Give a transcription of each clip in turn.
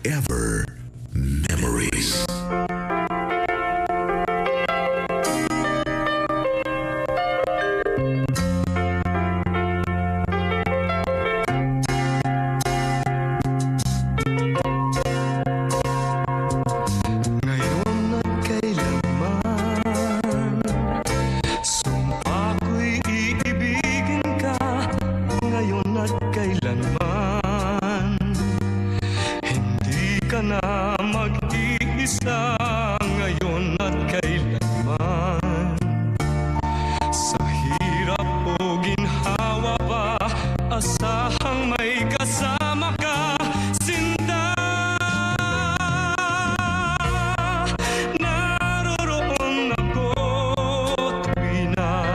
forever memories. Mag-iisa ngayon at kailanman. Sa hirap o ginhawa ba, asahang may kasama ka, sinta. Naroroon ako tuwi na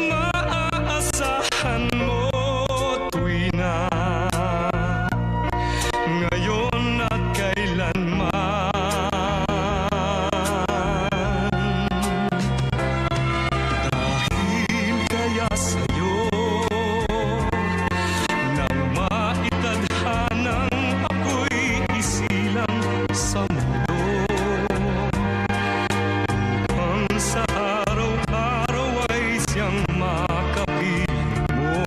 maaasahan mo, tuwi na ngayon at kailanman. Dahil kaya sa'yo nang maitadhanang ako'y isilang sa mundo, upang sa araw-araw ay siyang makapiling mo.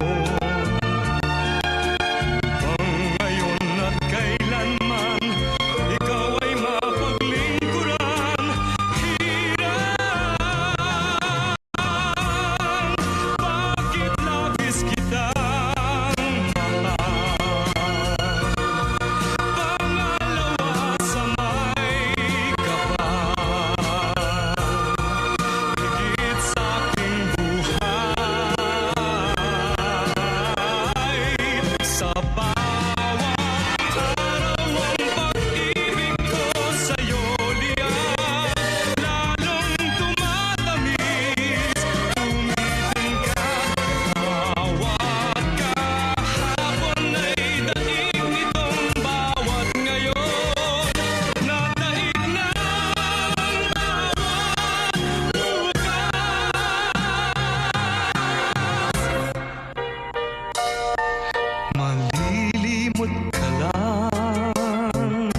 Malilimot ka lang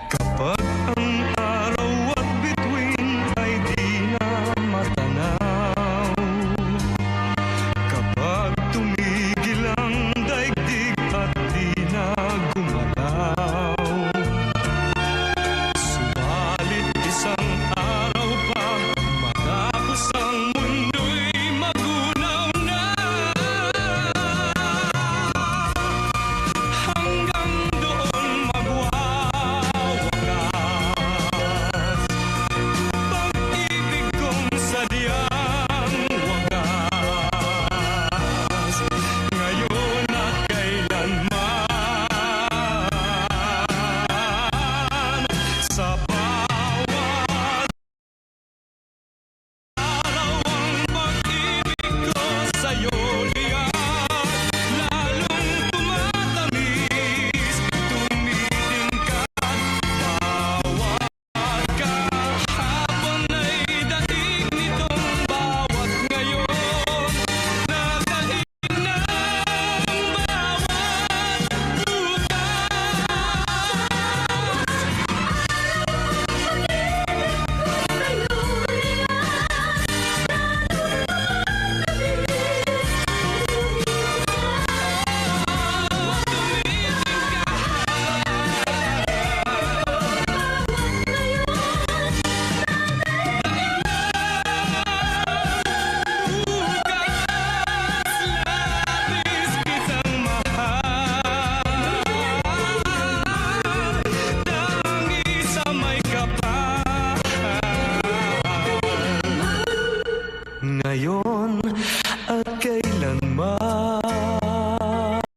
kapag ang araw at bituin ay di na matanaw. Kapag tumigil ang daigdig at di na gumalaw. Subalit isang araw pa matapos ang mundo'y magunaw na. Ngayon